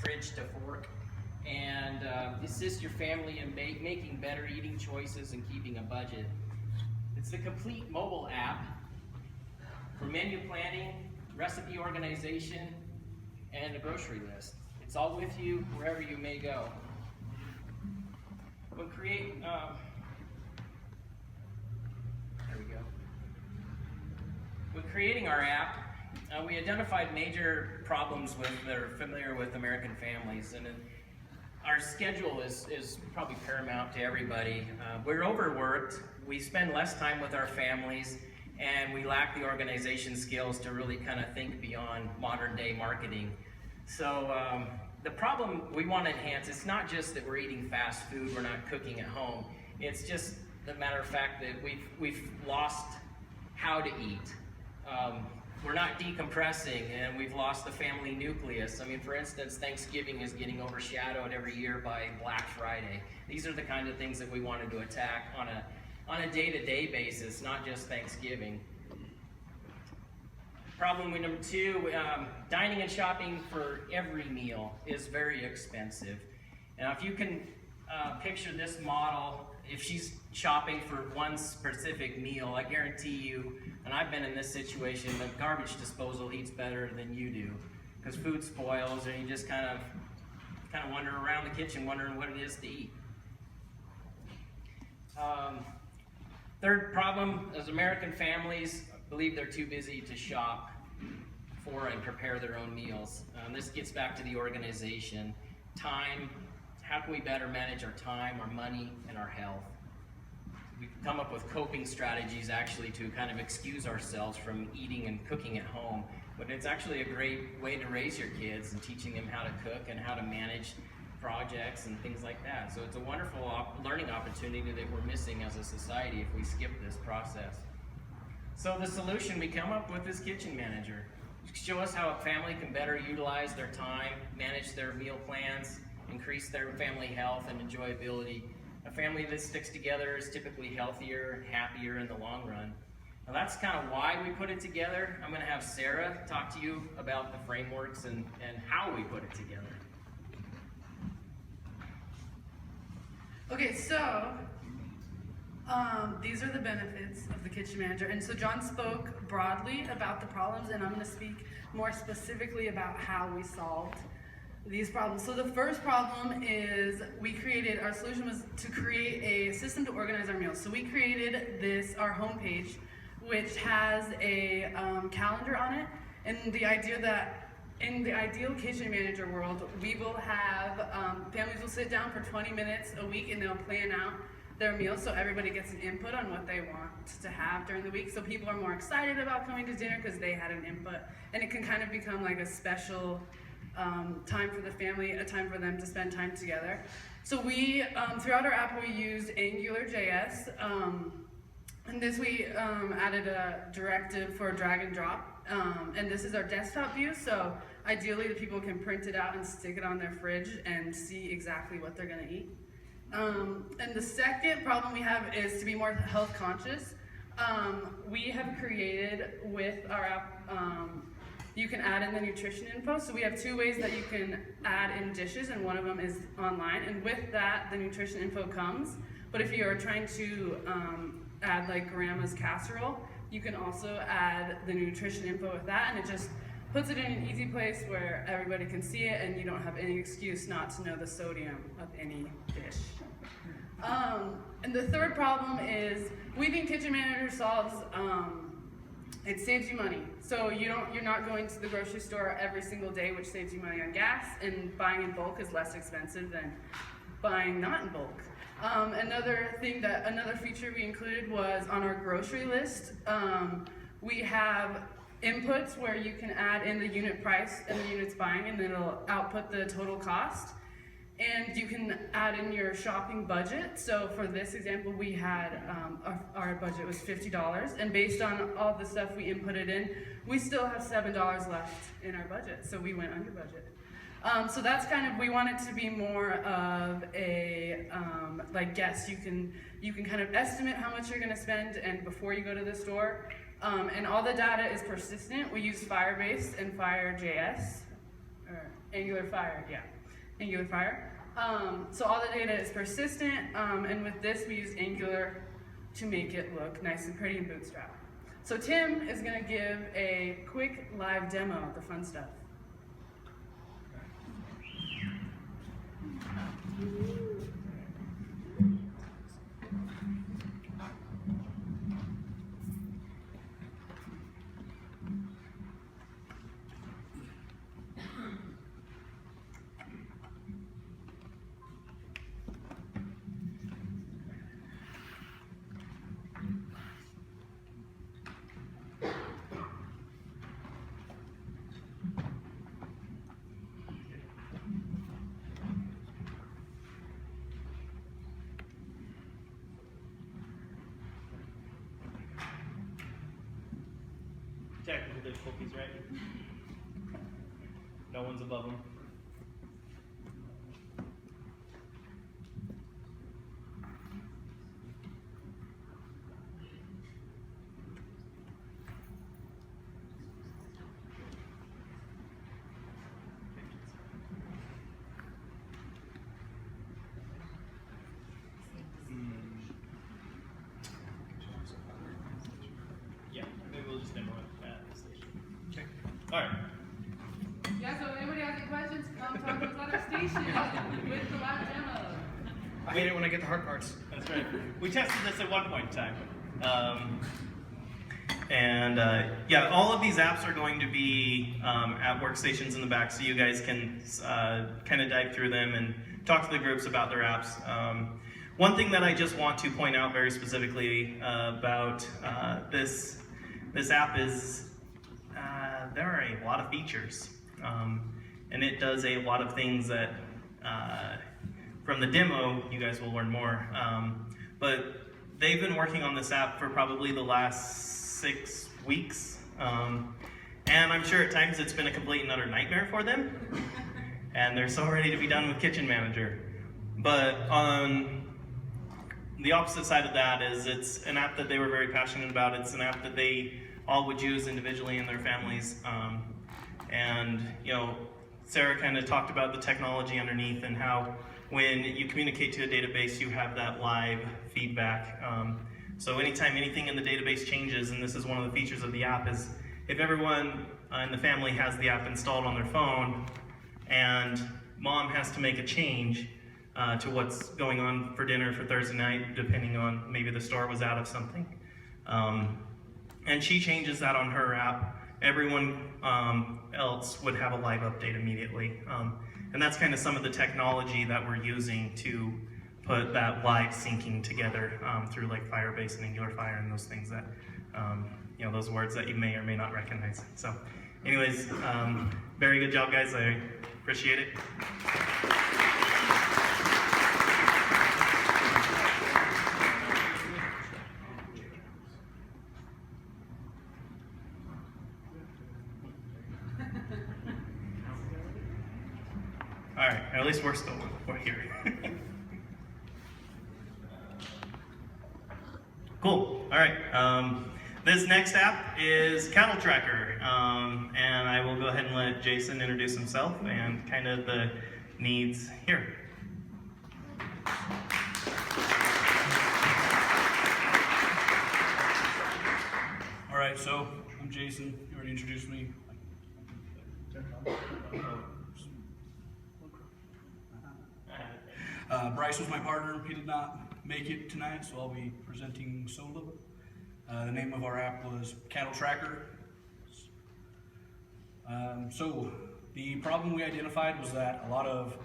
fridge to fork, and assist your family in making better eating choices and keeping a budget. It's the complete mobile app for menu planning, recipe organization, and a grocery list. It's all with you wherever you may go. When creating our app, we identified major problems that are familiar with American families, and our schedule is probably paramount to everybody. We're overworked, we spend less time with our families, and we lack the organization skills to really kind of think beyond modern day marketing. So the problem we want to enhance, it's not just that we're eating fast food, we're not cooking at home. It's just the matter of fact that we've lost how to eat. We're not decompressing, and we've lost the family nucleus. I mean, for instance, Thanksgiving is getting overshadowed every year by Black Friday. These are the kind of things that we wanted to attack on a day-to-day basis, not just Thanksgiving. Problem number two, dining and shopping for every meal is very expensive. Now, if you can picture this model, if she's shopping for one specific meal, I guarantee you, and I've been in this situation, the garbage disposal eats better than you do, because food spoils, and you just kind of wander around the kitchen wondering what it is to eat. Third problem is American families believe they're too busy to shop for and prepare their own meals. This gets back to the organization. Time, how can we better manage our time, our money, and our health? We've come up with coping strategies actually to kind of excuse ourselves from eating and cooking at home, but it's actually a great way to raise your kids and teaching them how to cook and how to manage projects and things like that. So it's a wonderful learning opportunity that we're missing as a society if we skip this process. So the solution we come up with is Kitchen Manager. Show us how a family can better utilize their time, manage their meal plans, increase their family health and enjoyability. A family that sticks together is typically healthier, happier in the long run. Now that's kind of why we put it together. I'm going to have Sarah talk to you about the frameworks and how we put it together. Okay, so these are the benefits of the Kitchen Manager. And so John spoke broadly about the problems, and I'm going to speak more specifically about how we solved these problems. So the first problem is our solution was to create a system to organize our meals. So we created our homepage, which has a calendar on it, and the idea that in the ideal Kitchen Manager world, we will have, families will sit down for 20 minutes a week and they'll plan out their meals so everybody gets an input on what they want to have during the week. So people are more excited about coming to dinner because they had an input, and it can kind of become like a special time for the family, a time for them to spend time together. So we, throughout our app, we used AngularJS, and this we added a directive for drag and drop, and this is our desktop view, so ideally the people can print it out and stick it on their fridge and see exactly what they're gonna eat. And the second problem we have is to be more health conscious. We have created with our app, you can add in the nutrition info. So we have two ways that you can add in dishes, and one of them is online. And with that, the nutrition info comes. But if you are trying to add like grandma's casserole, you can also add the nutrition info with that, and it just puts it in an easy place where everybody can see it, and you don't have any excuse not to know the sodium of any dish. And the third problem is we think Kitchen Manager solves, it saves you money. So you're not going to the grocery store every single day, which saves you money on gas, and buying in bulk is less expensive than buying not in bulk. Another feature we included was on our grocery list, we have inputs where you can add in the unit price and the units buying, and then it'll output the total cost. And you can add in your shopping budget. So for this example, we had, our budget was $50, and based on all the stuff we inputted in, we still have $7 left in our budget, so we went under budget. So that's kind of, we want it to be more of a, like guess, you can kind of estimate how much you're gonna spend and before you go to the store. And all the data is persistent. We use Firebase and Fire.js, Angular Fire, yeah, Angular Fire. So all the data is persistent, and with this we use Angular to make it look nice and pretty in Bootstrap. So Tim is going to give a quick live demo of the fun stuff. Technical difficulties, right? No one's above them. Yeah, maybe we'll just demo it at the station. Okay. All right. Yeah, so if anybody has any questions, come talk to us at our station with the live demo. I hate it when I get the hard parts. That's right. We tested this at one point in time. Yeah, all of these apps are going to be at workstations in the back, so you guys can kind of dive through them and talk to the groups about their apps. One thing that I just want to point out very specifically about this app is there are a lot of features, and it does a lot of things that from the demo you guys will learn more. But they've been working on this app for probably the last 6 weeks, and I'm sure at times it's been a complete and utter nightmare for them, and they're so ready to be done with Kitchen Manager. But on the opposite side of that is it's an app that they were very passionate about. It's an app that they all would use individually in their families, and you know, Sarah kind of talked about the technology underneath and how when you communicate to a database, you have that live feedback. So anytime anything in the database changes, and this is one of the features of the app, is if everyone in the family has the app installed on their phone and mom has to make a change to what's going on for dinner for Thursday night, depending on maybe the store was out of something, and she changes that on her app, everyone else would have a live update immediately. And that's kind of some of the technology that we're using to put that live syncing together through like Firebase and Angular Fire and those things that, you know, those words that you may or may not recognize. So anyways, very good job, guys. I appreciate it. All right, at least we're here. Cool, all right. This next app is Cattle Tracker, and I will go ahead and let Jason introduce himself and kind of the needs here. All right, so I'm Jason. You already introduced me. Bryce was my partner. He did not make it tonight, so I'll be presenting solo. The name of our app was Cattle Tracker. So the problem we identified was that a lot of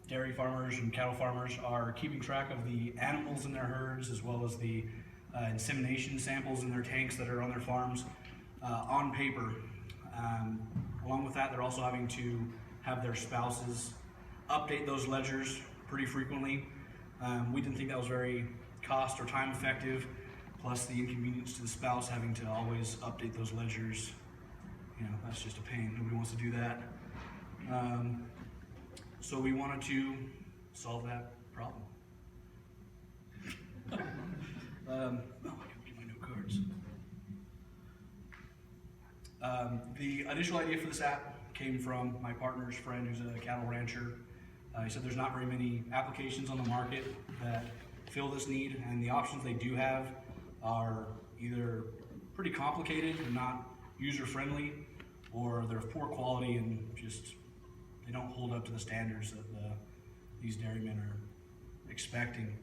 dairy farmers and cattle farmers are keeping track of the animals in their herds as well as the insemination samples in their tanks that are on their farms on paper. Along with that, they're also having to have their spouses update those ledgers pretty frequently. We didn't think that was very cost or time effective, plus the inconvenience to the spouse having to always update those ledgers. You know, that's just a pain. Nobody wants to do that. So we wanted to solve that problem. Oh, I gotta get my note cards. The initial idea for this app came from my partner's friend who's a cattle rancher. He said there's not very many applications on the market that fill this need, and the options they do have are either pretty complicated and not user-friendly, or they're of poor quality and just they don't hold up to the standards that these dairymen are expecting.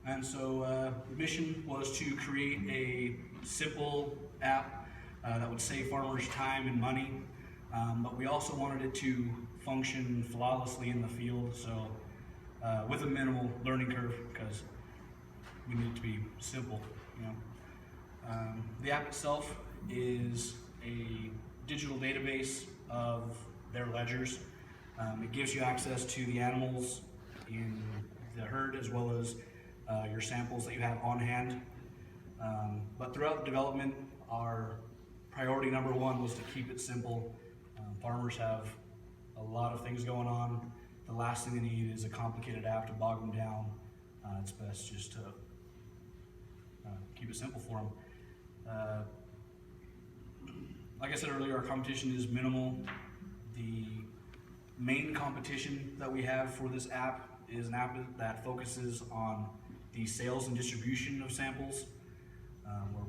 And so the mission was to create a simple app that would save farmers time and money, but we also wanted it to function flawlessly in the field, so with a minimal learning curve, because we need it to be simple, you know. The app itself is a digital database of their ledgers. It gives you access to the animals in the herd as well as your samples that you have on hand. But throughout the development, our priority number one was to keep it simple. Farmers have a lot of things going on. The last thing they need is a complicated app to bog them down. It's best just to keep it simple for them. Like I said earlier, our competition is minimal. The main competition that we have for this app is an app that focuses on the sales and distribution of samples,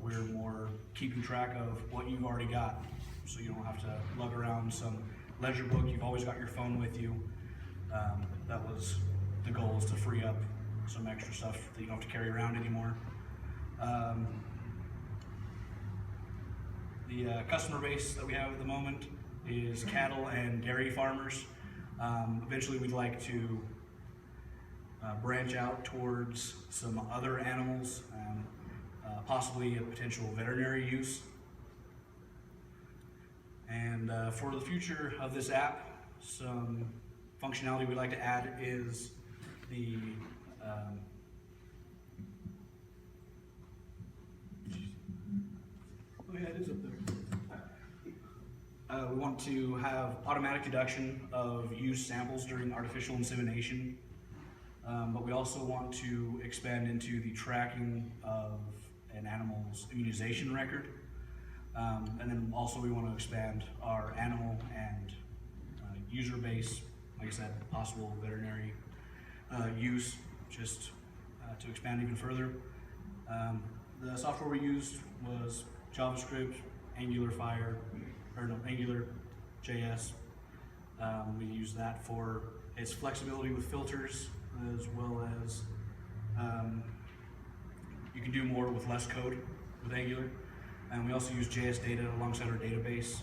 where we're more keeping track of what you've already got, so you don't have to lug around some ledger book. You've always got your phone with you. That was the goal, is to free up some extra stuff that you don't have to carry around anymore. The customer base that we have at the moment is cattle and dairy farmers. Eventually we'd like to branch out towards some other animals, possibly a potential veterinary use. And for the future of this app, some functionality we'd like to add is the oh yeah, it is up there. We want to have automatic deduction of used samples during artificial insemination, but we also want to expand into the tracking of an animal's immunization record. And then also we want to expand our animal and user base, like I said, possible veterinary use, just to expand even further. The software we used was JavaScript, AngularJS. We use that for its flexibility with filters, as well as you can do more with less code with Angular. And we also use JS data alongside our database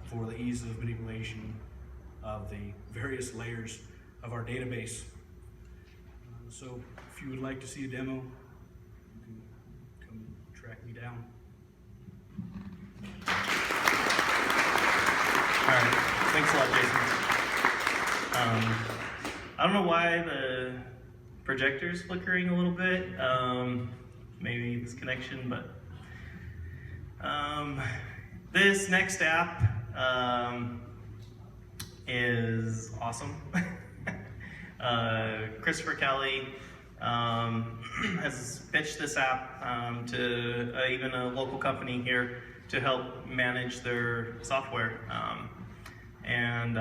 for the ease of manipulation of the various layers of our database. So if you would like to see a demo, you can come track me down. All right, thanks a lot, Jason. I don't know why the projector's flickering a little bit. Maybe it's connection, but this next app is awesome. Christopher Kelly has pitched this app to even a local company here to help manage their software. And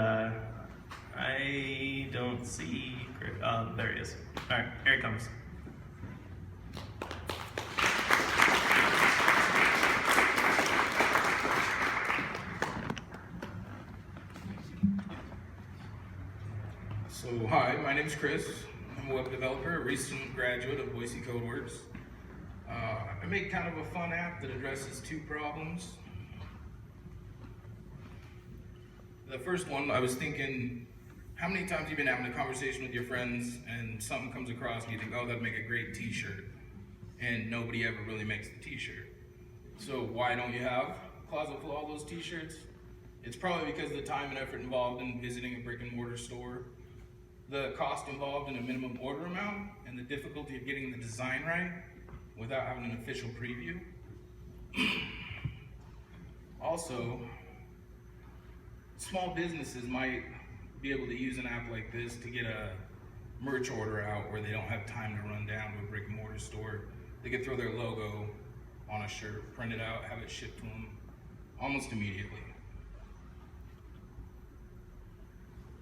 I don't see, there he is. All right, here he comes. So hi, my name is Chris. I'm a web developer, a recent graduate of BoiseCodeWorks. I make kind of a fun app that addresses two problems. The first one, I was thinking, how many times have you been having a conversation with your friends and something comes across and you think, oh, that'd make a great t-shirt, and nobody ever really makes the t-shirt. So why don't you have a closet full of all those t-shirts? It's probably because of the time and effort involved in visiting a brick and mortar store, the cost involved in a minimum order amount, and the difficulty of getting the design right without having an official preview. Also, small businesses might be able to use an app like this to get a merch order out where they don't have time to run down to a brick and mortar store. They could throw their logo on a shirt, print it out, have it shipped to them almost immediately.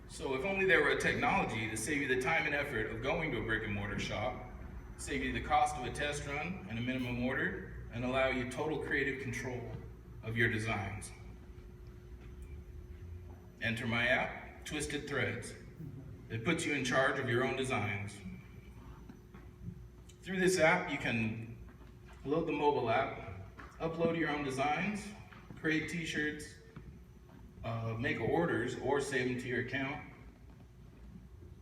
So if only there were a technology to save you the time and effort of going to a brick and mortar shop, save you the cost of a test run and a minimum order, and allow you total creative control of your designs. Enter my app, Twisted Threads. It puts you in charge of your own designs. Through this app, you can load the mobile app, upload your own designs, create t-shirts, make orders, or save them to your account.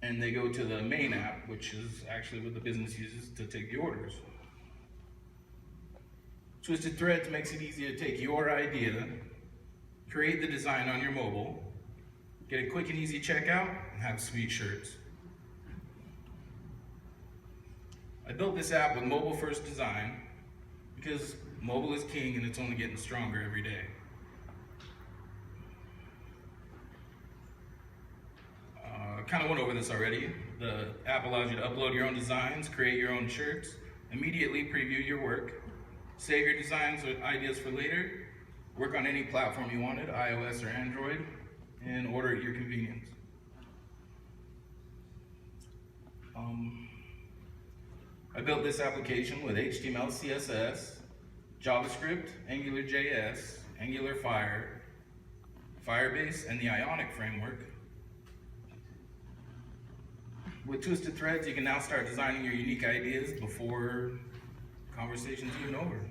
And they go to the main app, which is actually what the business uses to take the orders. Twisted Threads makes it easy to take your idea, create the design on your mobile, get a quick and easy checkout, and have sweet shirts. I built this app with mobile first design because mobile is king and it's only getting stronger every day. Kind of went over this already. The app allows you to upload your own designs, create your own shirts, immediately preview your work, save your designs or ideas for later, work on any platform you wanted, iOS or Android, and order at your convenience. I built this application with HTML, CSS, JavaScript, AngularJS, Angular Fire, Firebase, and the Ionic framework. With Twisted Threads, you can now start designing your unique ideas before conversation's even over.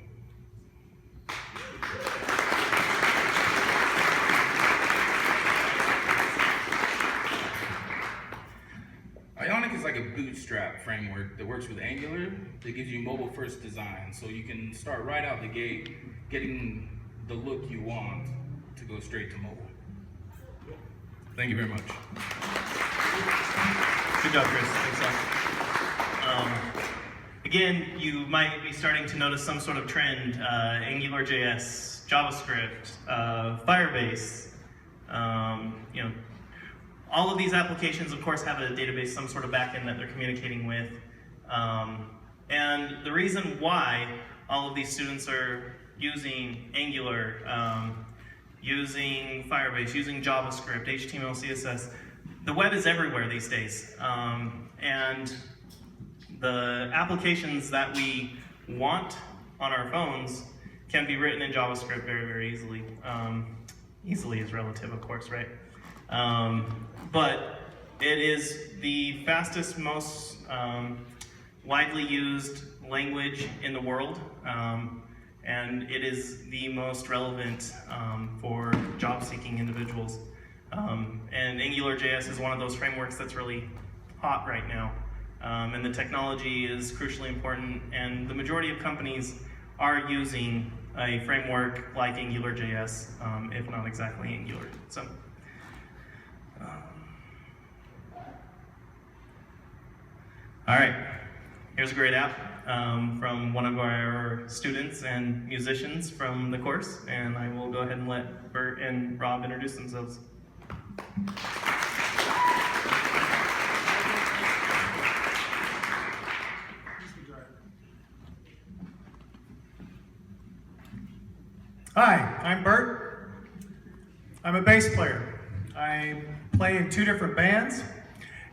Ionic is like a bootstrap framework that works with Angular that gives you mobile-first design, so you can start right out the gate getting the look you want to go straight to mobile. Thank you very much. Good job, Chris. Thanks, Zach. Again, you might be starting to notice some sort of trend. AngularJS, JavaScript, Firebase. All of these applications, of course, have a database, some sort of backend that they're communicating with. And the reason why all of these students are using Angular, using Firebase, using JavaScript, HTML, CSS, the web is everywhere these days. And the applications that we want on our phones can be written in JavaScript very, very easily. Easily is relative, of course, right? But it is the fastest, most widely used language in the world, and it is the most relevant for job-seeking individuals. And AngularJS is one of those frameworks that's really hot right now, and the technology is crucially important, and the majority of companies are using a framework like AngularJS, if not exactly Angular. So. All right, here's a great app from one of our students and musicians from the course, and I will go ahead and let Bert and Rob introduce themselves. Hi, I'm Bert. I'm a bass player. I play in 2 different bands,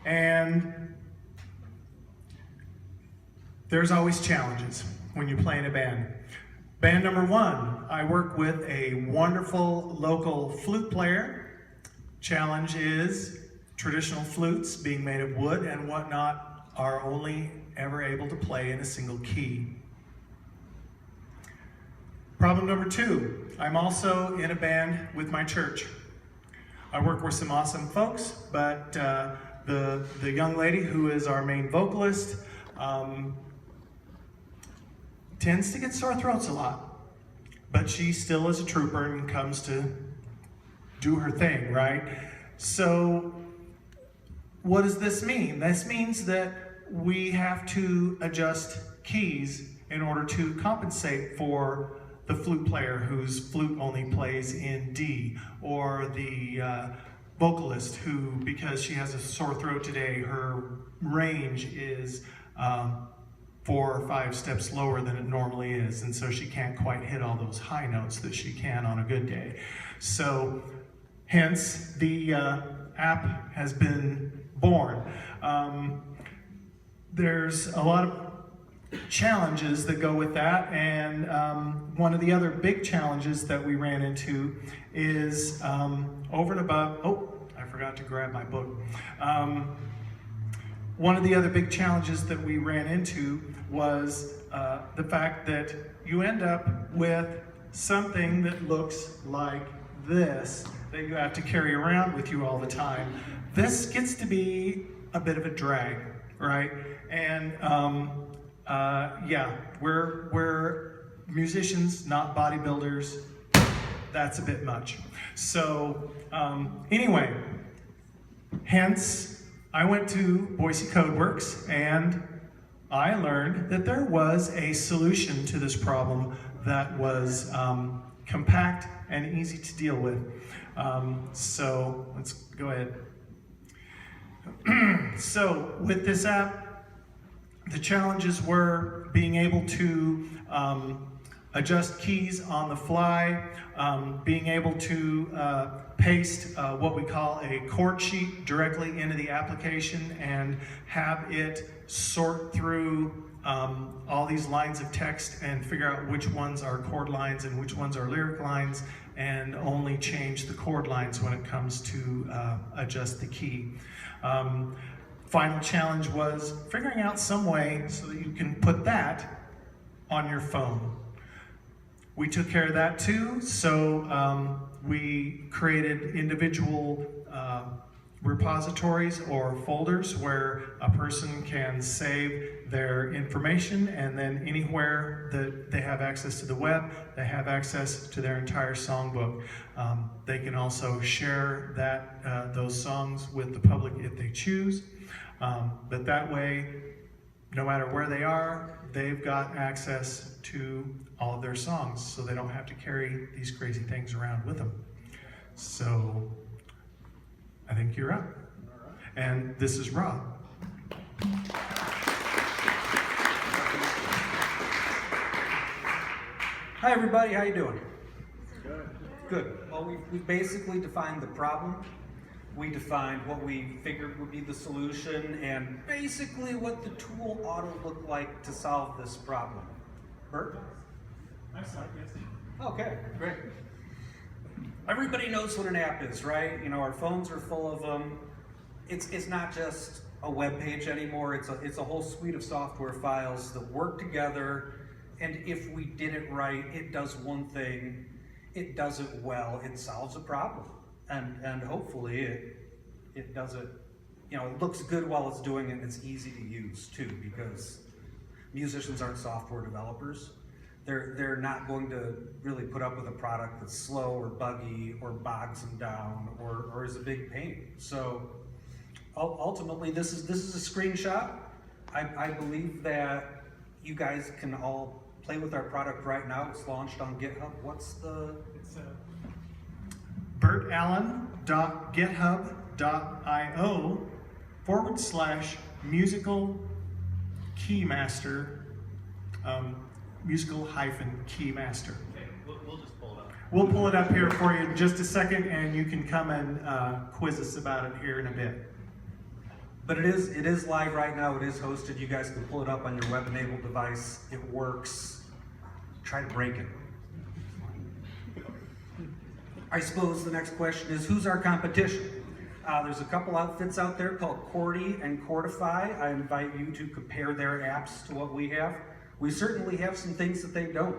and there's always challenges when you play in a band. Band number 1, I work with a wonderful local flute player. Challenge is traditional flutes being made of wood and whatnot are only ever able to play in a single key. Problem number 2, I'm also in a band with my church. I work with some awesome folks, but the young lady who is our main vocalist tends to get sore throats a lot, but she still is a trooper and comes to do her thing, right? So what does this mean? This means that we have to adjust keys in order to compensate for the flute player whose flute only plays in D, or the vocalist who, because she has a sore throat today, her range is 4 or 5 steps lower than it normally is, and so she can't quite hit all those high notes that she can on a good day. So hence the app has been born. There's a lot of challenges that go with that, and one of the other big challenges that we ran into is over and above, oh, I forgot to grab my book. One of the other big challenges that we ran into was the fact that you end up with something that looks like this that you have to carry around with you all the time. This gets to be a bit of a drag, right? And yeah, we're musicians, not bodybuilders. That's a bit much. So anyway, hence I went to BoiseCodeWorks and I learned that there was a solution to this problem that was compact and easy to deal with. So let's go ahead. So with this app, the challenges were being able to adjust keys on the fly, being able to paste what we call a chord sheet directly into the application and have it sort through all these lines of text and figure out which ones are chord lines and which ones are lyric lines, and only change the chord lines when it comes to adjust the key. Final challenge was figuring out some way so that you can put that on your phone. We took care of that too, so we created individual repositories or folders where a person can save their information, and then anywhere that they have access to the web, they have access to their entire songbook. They can also share those songs with the public if they choose, but that way, no matter where they are, they've got access to all of their songs, so they don't have to carry these crazy things around with them. So I think you're up. And this is Rob. Hi everybody, how you doing? Good. Good. Well, we've basically defined the problem. We defined what we figured would be the solution and basically what the tool ought to look like to solve this problem. Bert? Okay, great. Everybody knows what an app is, right? You know, our phones are full of them. It's not just a web page anymore. It's a whole suite of software files that work together, and if we did it right, it does one thing, it does it well, it solves a problem. And hopefully it does it, you know, it looks good while it's doing it, and it's easy to use too, because musicians aren't software developers. They're not going to really put up with a product that's slow or buggy or bogs them down or is a big pain. So ultimately, this is a screenshot. I believe that you guys can all play with our product right now. It's launched on GitHub. What's the? It's bertallen.github.io/musical keymaster. Musical-keymaster. Okay, we'll just pull it up. We'll pull it up here for you in just a second, and you can come and quiz us about it here in a bit. But it is live right now. It is hosted. You guys can pull it up on your web-enabled device. It works. Try to break it. I suppose the next question is, who's our competition? There's a couple outfits out there called Chordy and Chordify. I invite you to compare their apps to what we have. We certainly have some things that they don't.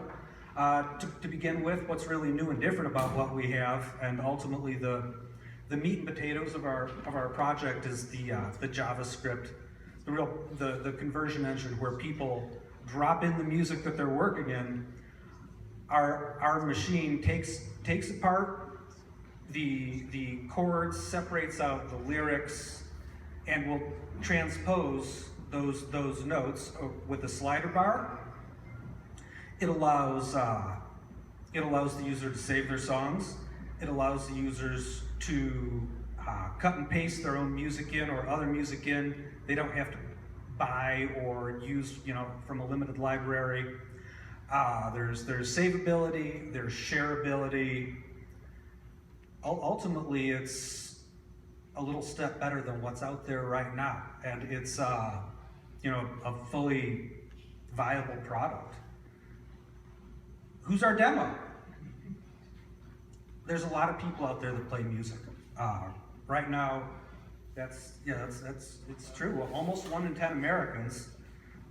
To begin with, what's really new and different about what we have, and ultimately the meat and potatoes of our project, is the JavaScript, the conversion engine where people drop in the music that they're working in. Our machine takes apart the chords, separates out the lyrics, and will transpose those notes with a slider bar. It allows the user to save their songs. It allows the users to cut and paste their own music in or other music in. They don't have to buy or use, from a limited library. There's savability, there's shareability. Ultimately, it's a little step better than what's out there right now, and it's a fully viable product. Who's our demo? There's a lot of people out there that play music. Right now, it's true. Well, almost 1 in 10 Americans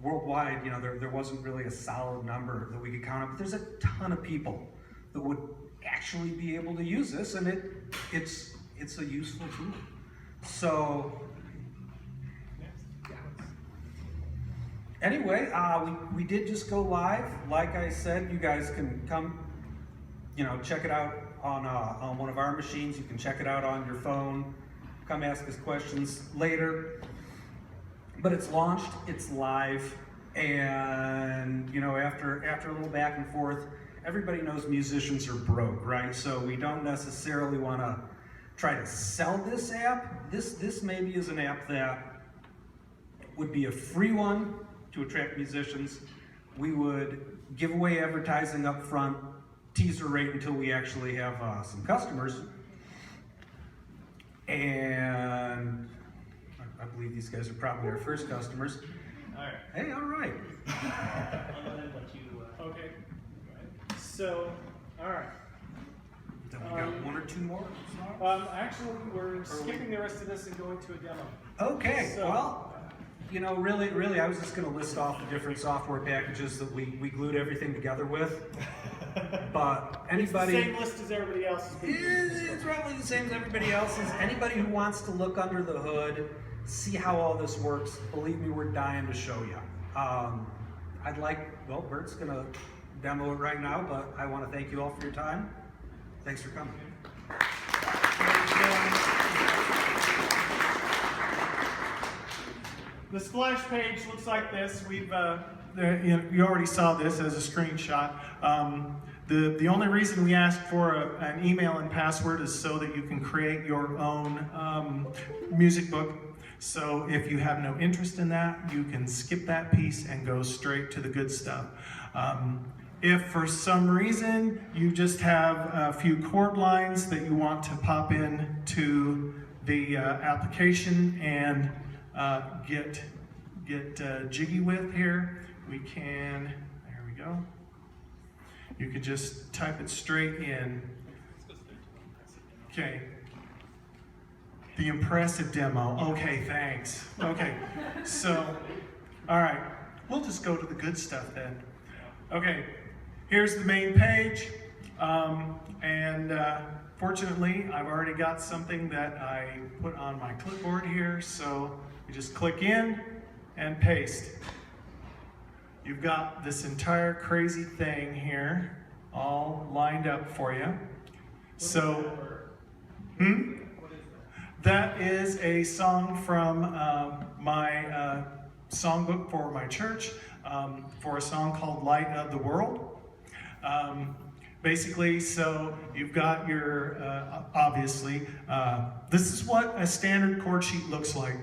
worldwide, there wasn't really a solid number that we could count on, but there's a ton of people that would actually be able to use this, and it's a useful tool. So anyway, we did just go live. Like I said, you guys can come, check it out on one of our machines. You can check it out on your phone. Come ask us questions later. But it's launched, it's live, and after a little back and forth, everybody knows musicians are broke, right? So we don't necessarily want to try to sell this app. This maybe is an app that would be a free one to attract musicians. We would give away advertising up front, teaser rate until we actually have some customers. And I believe these guys are probably our first customers. All right. Hey, all right. I'll let you. Okay. So, all right. Then we got 1 or 2 more. Actually, we're skipping the rest of this and going to a demo. Okay. So, Well, really, I was just going to list off the different software packages that we glued everything together with. But anybody, it's the same list as everybody else's. it's roughly the same as everybody else's. Anybody who wants to look under the hood, see how all this works, believe me, we're dying to show you. Bert's going to demo it right now, but I want to thank you all for your time. Thanks for coming. The splash page looks like this. We've You already saw this as a screenshot. The only reason we ask for an email and password is so that you can create your own music book. So if you have no interest in that, you can skip that piece and go straight to the good stuff. If for some reason you just have a few chord lines that you want to pop in to the application and get jiggy with here, we can, there we go. You could just type it straight in. Okay. The impressive demo. Okay, thanks. Okay, so, all right. We'll just go to the good stuff then. Okay, here's the main page. Fortunately, I've already got something that I put on my clipboard here. So you just click in and paste. You've got this entire crazy thing here all lined up for you. That is a song from my songbook for my church, for a song called Light of the World. Basically, so you've got your, obviously, this is what a standard chord sheet looks like.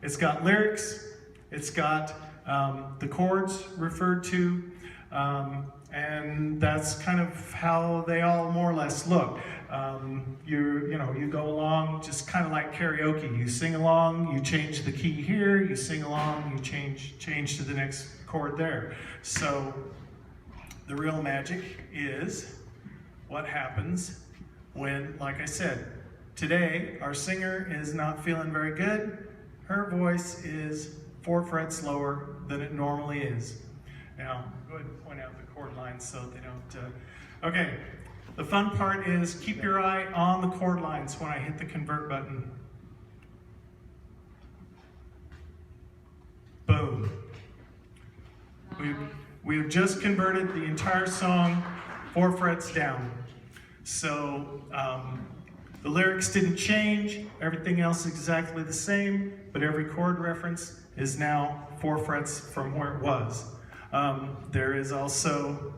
It's got lyrics, it's got the chords referred to, and that's kind of how they all more or less look. You go along just kind of like karaoke. You sing along, you change the key here, you sing along, you change to the next chord there. So the real magic is what happens when, like I said, today our singer is not feeling very good. Her voice is 4 frets lower than it normally is. Now, go ahead and point out the chord lines so they don't... Okay, the fun part is keep your eye on the chord lines when I hit the convert button. Boom. We've just converted the entire song 4 frets down. So the lyrics didn't change, everything else is exactly the same, but every chord reference is now 4 frets from where it was. There is also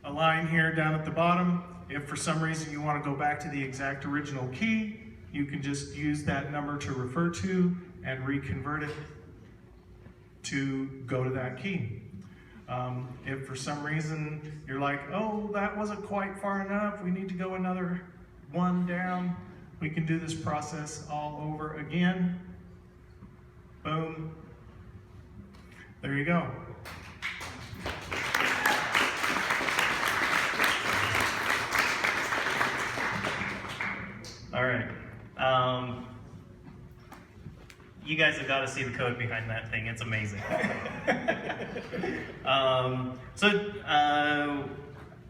a line here down at the bottom. If for some reason you want to go back to the exact original key, you can just use that number to refer to, and reconvert it to go to that key. If for some reason you're like, oh, that wasn't quite far enough, we need to go another one down, we can do this process all over again. Boom. There you go. All right. You guys have got to see the code behind that thing. It's amazing.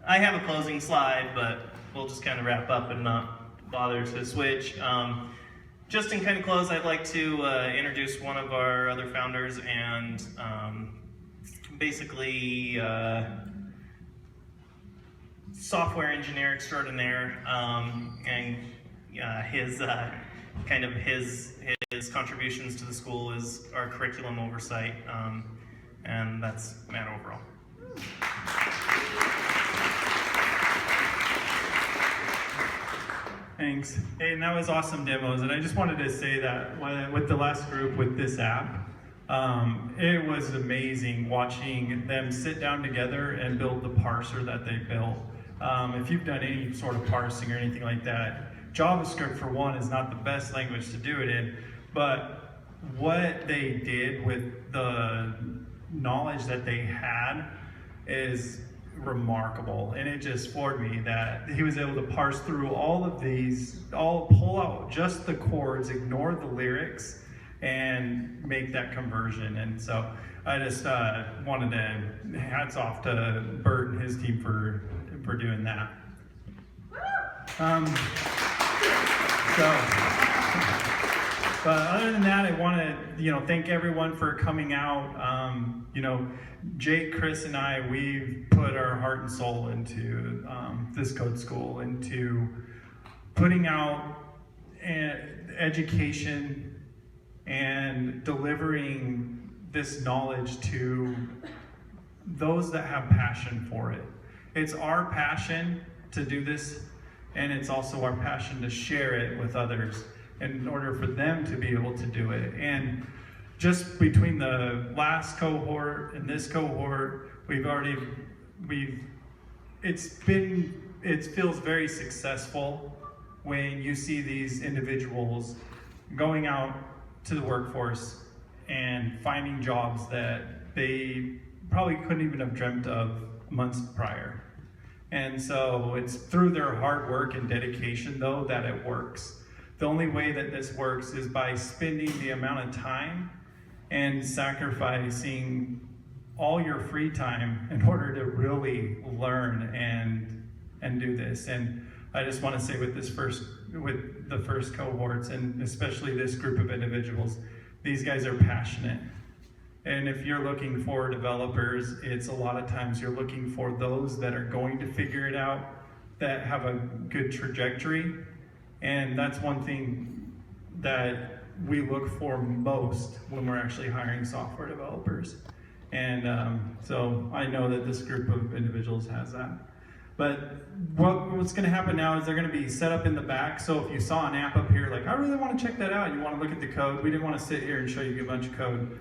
I have a closing slide, but we'll just kind of wrap up and not bother to switch. Just in kind of close, I'd like to introduce one of our other founders and basically software engineer extraordinaire, and his contributions to the school is our curriculum oversight, and that's Matt Overall. Thanks. Hey, and that was awesome demos. And I just wanted to say that with the last group with this app, it was amazing watching them sit down together and build the parser that they built. If you've done any sort of parsing or anything like that, JavaScript, for one, is not the best language to do it in, but what they did with the knowledge that they had is remarkable. And it just floored me that he was able to parse through all of these, pull out just the chords, ignore the lyrics, and make that conversion. And so I just wanted to hats off to Bert and his team for doing that. But other than that, I want to, thank everyone for coming out. Jake, Chris, and I, we've put our heart and soul into this code school, into putting out education and delivering this knowledge to those that have passion for it. It's our passion to do this, and it's also our passion to share it with others in order for them to be able to do it. And just between the last cohort and this cohort, it feels very successful when you see these individuals going out to the workforce and finding jobs that they probably couldn't even have dreamt of months prior. And so it's through their hard work and dedication, though, that it works. The only way that this works is by spending the amount of time and sacrificing all your free time in order to really learn and do this. And I just want to say with the first cohorts, and especially this group of individuals, these guys are passionate. And if you're looking for developers, it's a lot of times you're looking for those that are going to figure it out, that have a good trajectory. And that's one thing that we look for most when we're actually hiring software developers. And so I know that this group of individuals has that. But what's going to happen now is they're going to be set up in the back. So if you saw an app up here, like, I really want to check that out, you want to look at the code, we didn't want to sit here and show you a bunch of code.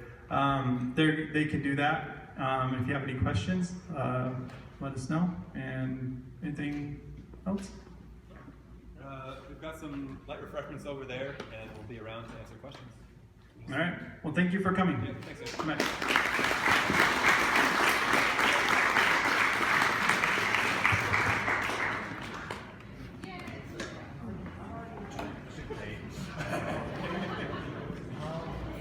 They can do that. If you have any questions, let us know. And anything else? We've got some light refreshments over there, and we'll be around to answer questions. All right. Well, thank you for coming. Yeah, thanks, guys. Bye.